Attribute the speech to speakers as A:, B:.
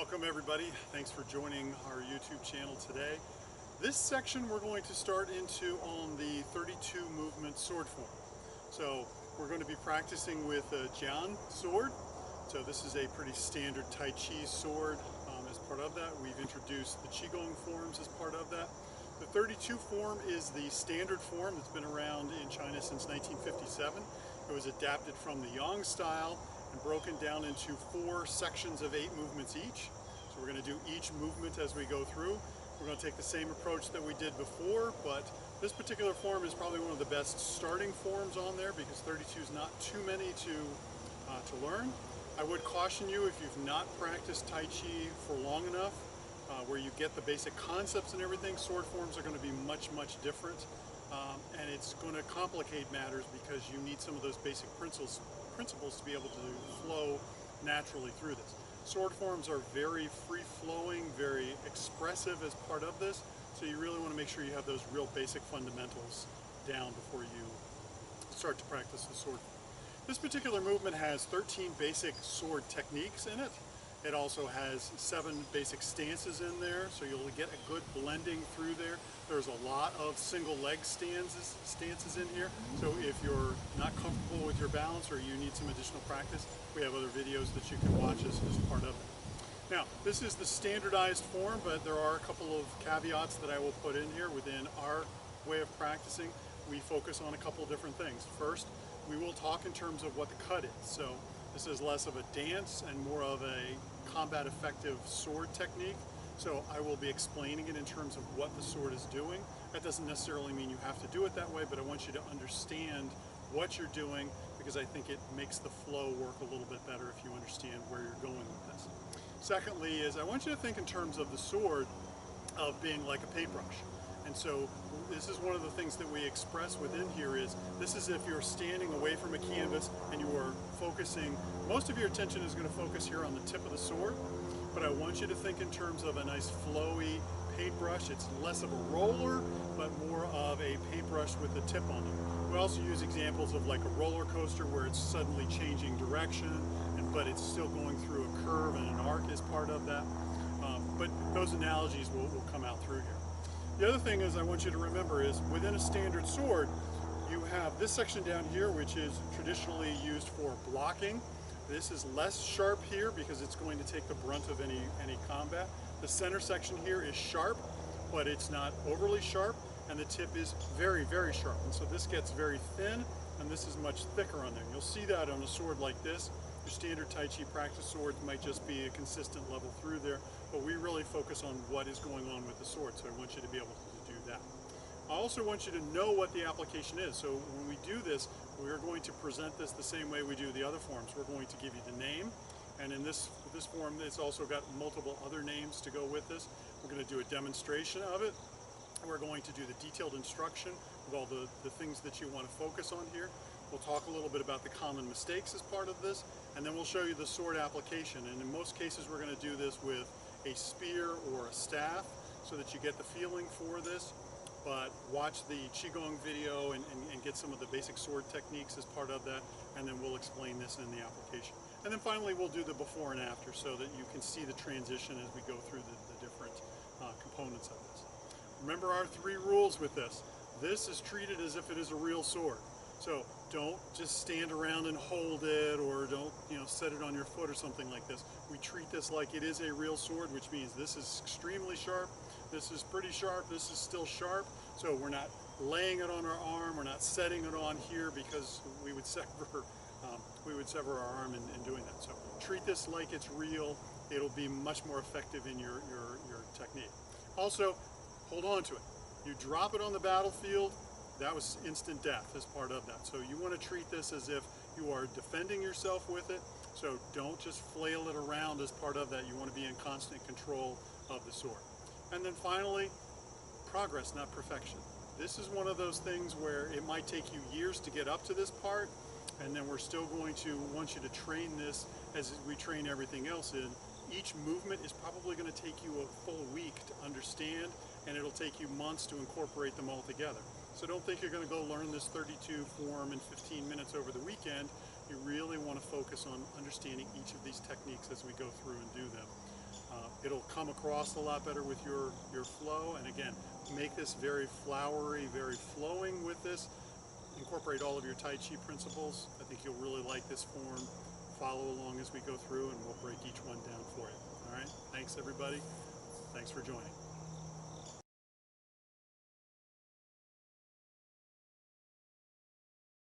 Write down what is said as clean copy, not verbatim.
A: Welcome everybody. Thanks for joining our YouTube channel today. This section we're going to start into on the 32 movement sword form. So we're going to be practicing with a Jian sword. So this is a pretty standard Tai Chi sword. As part of that, we've introduced the Qigong forms as part of that. The 32 form is the standard form that's been around in China since 1957. It was adapted from the Yang style and broken down into 4 sections of 8 movements each. So we're going to do each movement as we go through. We're going to take the same approach that we did before, but this particular form is probably one of the best starting forms on there because 32 is not too many to learn. I would caution you, if you've not practiced Tai Chi for long enough, where you get the basic concepts and everything, sword forms are going to be much different, and it's going to complicate matters because you need some of those basic principles to be able to flow naturally through this. Sword forms are very free-flowing, very expressive as part of this, so you really want to make sure you have those real basic fundamentals down before you start to practice the sword form. This particular movement has 13 basic sword techniques in it. It also has 7 basic stances in there, so you'll get a good blending through there. There's a lot of single leg stances in here, so if you're not comfortable with your balance or you need some additional practice, we have other videos that you can watch as part of it. Now, this is the standardized form, but there are a couple of caveats that I will put in here. Within our way of practicing, we focus on a couple of different things. First, we will talk in terms of what the cut is. So this is less of a dance and more of a combat effective sword technique. So I will be explaining it in terms of what the sword is doing. That doesn't necessarily mean you have to do it that way, but I want you to understand what you're doing because I think it makes the flow work a little bit better if you understand where you're going with this. Secondly is I want you to think in terms of the sword of being like a paintbrush. And so this is one of the things that we express within here is this is if you're standing away from a canvas and you are focusing, most of your attention is going to focus here on the tip of the sword, but I want you to think in terms of a nice flowy paintbrush. It's less of a roller, but more of a paintbrush with the tip on it. We also use examples of like a roller coaster where it's suddenly changing direction, but it's still going through a curve and an arc as part of that. But those analogies will come out through here. The other thing is I want you to remember is within a standard sword, you have this section down here, which is traditionally used for blocking. This is less sharp here because it's going to take the brunt of any combat. The center section here is sharp, but it's not overly sharp, and the tip is very sharp. And so this gets very thin, and this is much thicker on there. You'll see that on a sword like this. Your standard Tai Chi practice swords might just be a consistent level through there, but we really focus on what is going on with the sword, so I want you to be able to do that. I also want you to know what the application is. So when we do this, we are going to present this the same way we do the other forms. We're going to give you the name, and in this form, it's also got multiple other names to go with this. We're going to do a demonstration of it. We're going to do the detailed instruction of all the things that you want to focus on here. We'll talk a little bit about the common mistakes as part of this, and then we'll show you the sword application. And in most cases, we're going to do this with a spear or a staff so that you get the feeling for this. But watch the Qigong video and get some of the basic sword techniques as part of that, and then we'll explain this in the application. And then finally, we'll do the before and after so that you can see the transition as we go through the different components of this. Remember our 3 rules with this. This is treated as if it is a real sword. So don't just stand around and hold it, or don't set it on your foot or something like this. We treat this like it is a real sword, which means this is extremely sharp, this is pretty sharp, this is still sharp. So we're not laying it on our arm, we're not setting it on here because we would sever our arm in doing that. So treat this like it's real. It'll be much more effective in your technique. Also, hold on to it. You drop it on the battlefield, that was instant death as part of that. So you want to treat this as if you are defending yourself with it. So don't just flail it around as part of that. You want to be in constant control of the sword. And then finally, progress, not perfection. This is one of those things where it might take you years to get up to this part, and then we're still going to want you to train this as we train everything else in. Each movement is probably going to take you a full week to understand, and it'll take you months to incorporate them all together. So don't think you're going to go learn this 32 form in 15 minutes over the weekend. You really want to focus on understanding each of these techniques as we go through and do them. It'll come across a lot better with your flow. And again, make this very flowery, very flowing with this. Incorporate all of your Tai Chi principles. I think you'll really like this form. Follow along as we go through, and we'll break each one down for you. All right? Thanks, everybody. Thanks for joining.